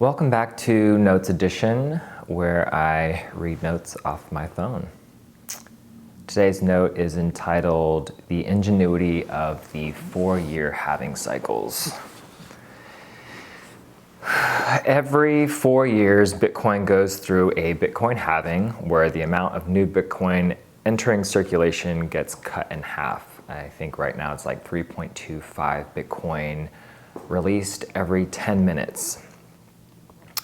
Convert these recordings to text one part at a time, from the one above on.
Welcome back to Notes Edition, where I read notes off my phone. Today's note is entitled The Ingenuity of the 4-Year Halving Cycles. Every 4 years, Bitcoin goes through a Bitcoin halving, where the amount of new Bitcoin entering circulation gets cut in half. I think right now it's like 3.25 Bitcoin released every 10 minutes.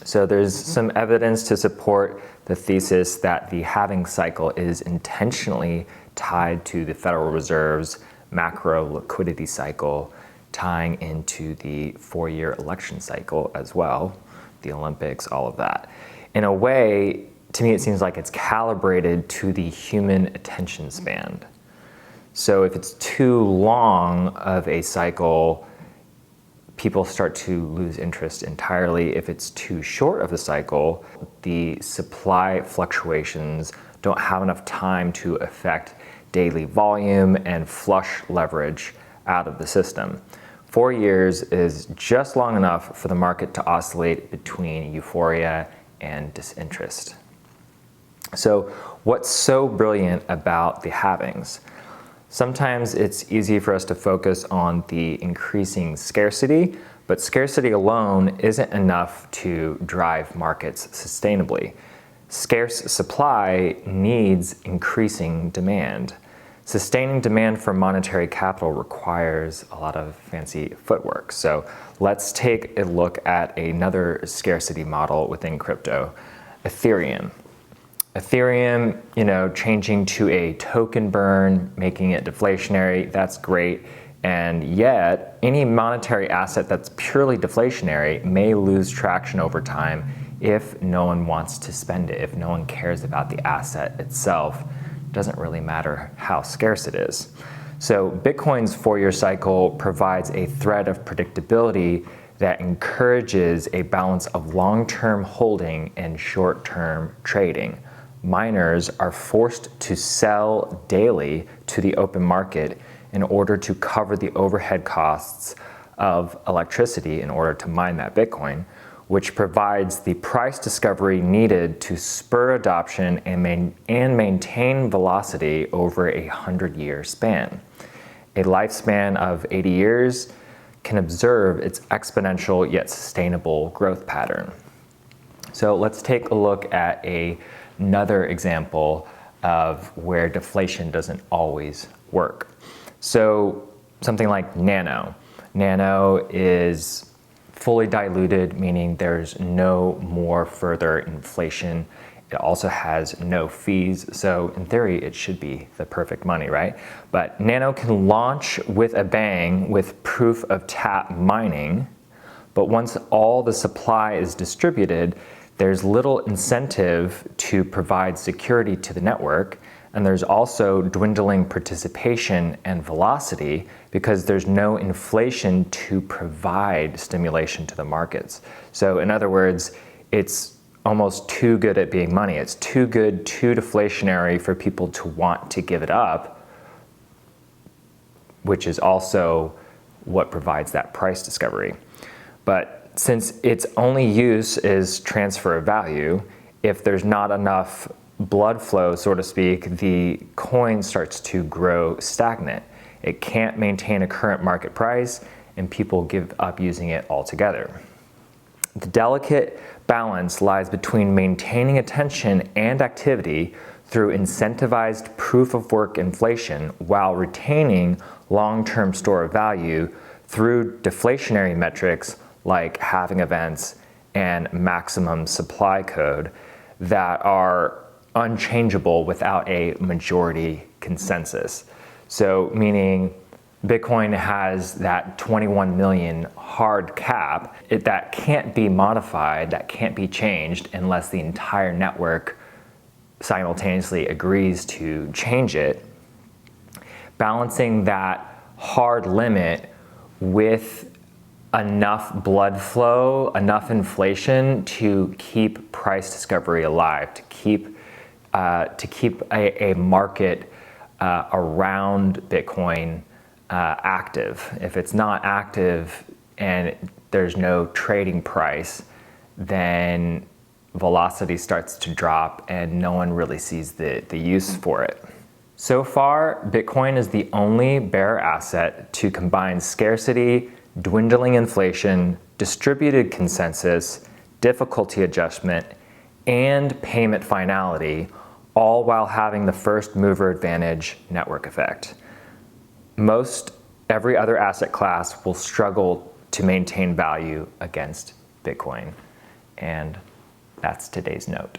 So there's some evidence to support the thesis that the halving cycle is intentionally tied to the Federal Reserve's macro liquidity cycle, tying into the 4-year election cycle as well, the Olympics, all of that. In a way, to me, it seems like it's calibrated to the human attention span. So if it's too long of a cycle, people start to lose interest entirely. If it's too short of a cycle, the supply fluctuations don't have enough time to affect daily volume and flush leverage out of the system. 4 years is just long enough for the market to oscillate between euphoria and disinterest. So what's so brilliant about the halvings? Sometimes it's easy for us to focus on the increasing scarcity, but scarcity alone isn't enough to drive markets sustainably. Scarce supply needs increasing demand. Sustaining demand for monetary capital requires a lot of fancy footwork. So let's take a look at another scarcity model within crypto, Ethereum. Ethereum, changing to a token burn, making it deflationary, that's great. And yet, any monetary asset that's purely deflationary may lose traction over time if no one wants to spend it, if no one cares about the asset itself. It doesn't really matter how scarce it is. So Bitcoin's 4-year cycle provides a thread of predictability that encourages a balance of long-term holding and short-term trading. Miners are forced to sell daily to the open market in order to cover the overhead costs of electricity in order to mine that Bitcoin, which provides the price discovery needed to spur adoption and maintain velocity over a 100-year span. A lifespan of 80 years can observe its exponential yet sustainable growth pattern. So let's take a look at another example of where deflation doesn't always work. So something like Nano. Nano is fully diluted, meaning there's no more further inflation. It also has no fees. So in theory, it should be the perfect money, right? But Nano can launch with a bang with proof of tap mining. But once all the supply is distributed, there's little incentive to provide security to the network, and there's also dwindling participation and velocity because there's no inflation to provide stimulation to the markets. So in other words, it's almost too good at being money. It's too good, too deflationary for people to want to give it up, which is also what provides that price discovery. But since its only use is transfer of value, if there's not enough blood flow, so to speak, the coin starts to grow stagnant. It can't maintain a current market price, and people give up using it altogether. The delicate balance lies between maintaining attention and activity through incentivized proof-of-work inflation while retaining long-term store of value through deflationary metrics like halving events and maximum supply code that are unchangeable without a majority consensus. So meaning Bitcoin has that 21 million hard cap that can't be modified, that can't be changed unless the entire network simultaneously agrees to change it. Balancing that hard limit with enough blood flow, enough inflation to keep price discovery alive, to keep a market around Bitcoin active. If it's not active and there's no trading price, then velocity starts to drop and no one really sees the use for it. So far, Bitcoin is the only bearer asset to combine scarcity, dwindling inflation, distributed consensus, difficulty adjustment, and payment finality, all while having the first mover advantage network effect. Most every other asset class will struggle to maintain value against Bitcoin. And that's today's note.